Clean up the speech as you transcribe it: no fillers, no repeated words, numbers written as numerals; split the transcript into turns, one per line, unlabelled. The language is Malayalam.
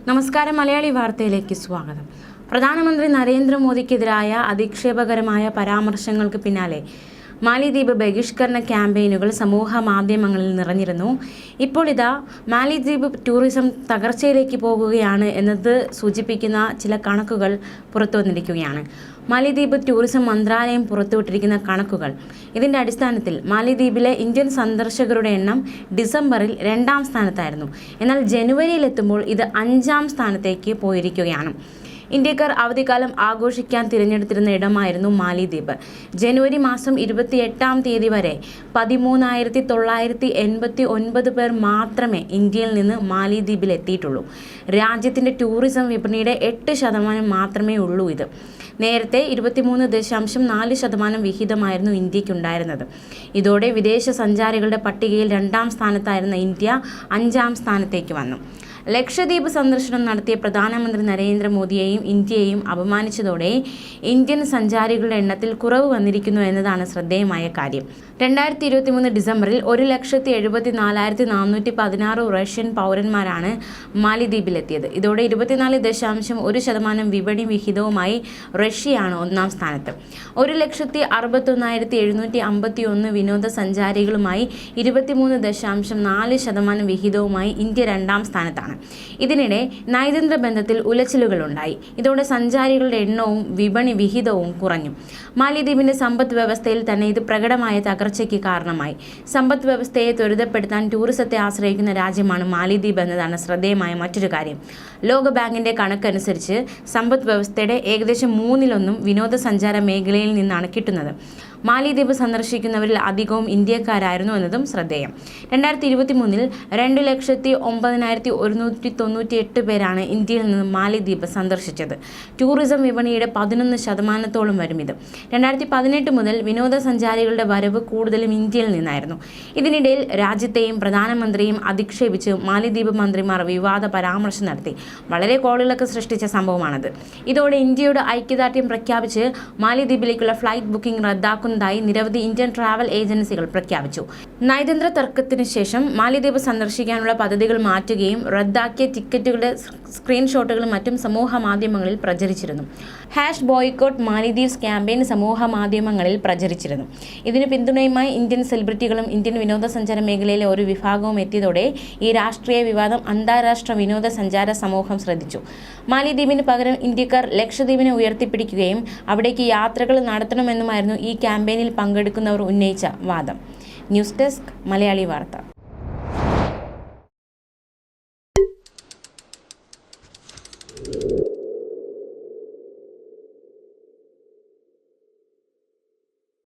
നമസ്കാരം. മലയാളി വാർത്തയിലേക്ക് സ്വാഗതം. പ്രധാനമന്ത്രി നരേന്ദ്രമോദിക്കെതിരായ അധിക്ഷേപകരമായ പരാമർശങ്ങൾക്ക് പിന്നാലെ മാലിദ്വീപ് ബഹിഷ്കരണ ക്യാമ്പയിനുകൾ സമൂഹ മാധ്യമങ്ങളിൽ നിറഞ്ഞിരുന്നു. ഇപ്പോൾ ഇതാ മാലിദ്വീപ് ടൂറിസം തകർച്ചയിലേക്ക് പോകുകയാണ് എന്നത് സൂചിപ്പിക്കുന്ന ചില കണക്കുകൾ പുറത്തു വന്നിരിക്കുകയാണ്. മാലിദ്വീപ് ടൂറിസം മന്ത്രാലയം പുറത്തുവിട്ടിരിക്കുന്ന കണക്കുകൾ. ഇതിൻ്റെ അടിസ്ഥാനത്തിൽ മാലിദ്വീപിലെ ഇന്ത്യൻ സന്ദർശകരുടെ എണ്ണം ഡിസംബറിൽ 2ാം സ്ഥാനത്തായിരുന്നു. എന്നാൽ ജനുവരിയിലെത്തുമ്പോൾ ഇത് 5ാം സ്ഥാനത്തേക്ക് പോയിരിക്കുകയാണ്. ഇന്ത്യക്കാർ അവധിക്കാലം ആഘോഷിക്കാൻ തിരഞ്ഞെടുത്തിരുന്ന ഇടമായിരുന്നു മാലിദ്വീപ്. ജനുവരി മാസം 28ാം തീയതി വരെ 13,989 പേർ മാത്രമേ ഇന്ത്യയിൽ നിന്ന് മാലിദ്വീപിൽ എത്തിയിട്ടുള്ളൂ. രാജ്യത്തിൻ്റെ ടൂറിസം വിപണിയുടെ 8% മാത്രമേ ഉള്ളൂ ഇത്. നേരത്തെ 23.4% വിഹിതമായിരുന്നു ഇന്ത്യക്കുണ്ടായിരുന്നത്. ഇതോടെ വിദേശ സഞ്ചാരികളുടെ പട്ടികയിൽ 2ാം സ്ഥാനത്തായിരുന്ന ഇന്ത്യ 5ാം സ്ഥാനത്തേക്ക് വന്നു. ലക്ഷദ്വീപ് സന്ദർശനം നടത്തിയ പ്രധാനമന്ത്രി നരേന്ദ്രമോദിയെയും ഇന്ത്യയെയും അപമാനിച്ചതോടെ ഇന്ത്യൻ സഞ്ചാരികളുടെ എണ്ണത്തിൽ കുറവ് വന്നിരിക്കുന്നു എന്നതാണ് ശ്രദ്ധേയമായ കാര്യം. 2023 ഡിസംബറിൽ 1,74,416 റഷ്യൻ പൗരന്മാരാണ് മാലിദ്വീപിലെത്തിയത്. ഇതോടെ 24.1% വിപണി വിഹിതവുമായി റഷ്യയാണ് 1ാം സ്ഥാനത്ത്. 1,61,751 വിനോദസഞ്ചാരികളുമായി 23.4% വിഹിതവുമായി ഇന്ത്യ 2ാം സ്ഥാനത്താണ്. ഇതിനിടെ നയതന്ത്ര ബന്ധത്തിൽ ഉലച്ചിലുകളുണ്ടായി. ഇതോടെ സഞ്ചാരികളുടെ എണ്ണവും വിപണി വിഹിതവും കുറഞ്ഞു. മാലിദ്വീപിന്റെ സമ്പദ് വ്യവസ്ഥയിൽ തന്നെ ഇത് പ്രകടമായ തകർച്ചയ്ക്ക് കാരണമായി. സമ്പദ് വ്യവസ്ഥയെ ത്വരിതപ്പെടുത്താൻ ടൂറിസത്തെ ആശ്രയിക്കുന്ന രാജ്യമാണ് മാലിദ്വീപ് എന്നതാണ് ശ്രദ്ധേയമായ മറ്റൊരു കാര്യം. ലോകബാങ്കിന്റെ കണക്കനുസരിച്ച് സമ്പദ് വ്യവസ്ഥയുടെ ഏകദേശം 1/3 വിനോദസഞ്ചാര മേഖലയിൽ നിന്നാണ് കിട്ടുന്നത്. മാലിദ്വീപ് സന്ദർശിക്കുന്നവരിൽ അധികവും ഇന്ത്യക്കാരായിരുന്നു എന്നതും ശ്രദ്ധേയം. 2023 2,09,198 പേരാണ് ഇന്ത്യയിൽ നിന്ന് മാലിദ്വീപ് സന്ദർശിച്ചത്. ടൂറിസം വിപണിയുടെ 11% വരും ഇത്. 2018 മുതൽ വിനോദസഞ്ചാരികളുടെ വരവ് കൂടുതലും ഇന്ത്യയിൽ നിന്നായിരുന്നു. ഇതിനിടയിൽ രാജ്യത്തെയും പ്രധാനമന്ത്രിയും അധിക്ഷേപിച്ച് മാലിദ്വീപ് മന്ത്രിമാർ വിവാദ പരാമർശം നടത്തി. വളരെ കോളിളക്കം സൃഷ്ടിച്ച സംഭവമാണത്. ഇതോടെ ഇന്ത്യയുടെ ഐക്യദാർഢ്യം പ്രഖ്യാപിച്ച് മാലിദ്വീപിലേക്കുള്ള ഫ്ലൈറ്റ് ബുക്കിംഗ് റദ്ദാക്കുന്നതായി നിരവധി ഇന്ത്യൻ ട്രാവൽ ഏജൻസികൾ പ്രഖ്യാപിച്ചു. നയതന്ത്ര തർക്കത്തിന് ശേഷം മാലിദ്വീപ് സന്ദർശിക്കാനുള്ള പദ്ധതികൾ മാറ്റുകയും റദ്ദാക്കിയ ടിക്കറ്റുകളുടെ സ്ക്രീൻഷോട്ടുകളും മറ്റും സമൂഹ മാധ്യമങ്ങളിൽ പ്രചരിച്ചിരുന്നു. #ബോയ്ക്കോട്ട് മാലിദ്വീപ്സ് ക്യാമ്പയിൻ സമൂഹ മാധ്യമങ്ങളിൽ പ്രചരിച്ചിരുന്നു. ഇതിന് പിന്തുണയുമായി ഇന്ത്യൻ സെലിബ്രിറ്റികളും ഇന്ത്യൻ വിനോദസഞ്ചാര മേഖലയിലെ ഒരു വിഭാഗവും എത്തിയതോടെ ഈ രാഷ്ട്രീയ വിവാദം അന്താരാഷ്ട്ര വിനോദസഞ്ചാര സമൂഹം ശ്രദ്ധിച്ചു. മാലിദ്വീപിന് പകരം ഇന്ത്യക്കാർ ലക്ഷദ്വീപിനെ ഉയർത്തിപ്പിടിക്കുകയും അവിടേക്ക് യാത്രകൾ നടത്തണമെന്നുമായിരുന്നു ഈ ക്യാമ്പയിനിൽ പങ്കെടുക്കുന്നവർ ഉന്നയിച്ച വാദം. ന്യൂസ് ഡെസ്ക് മലയാളി വാർത്ത.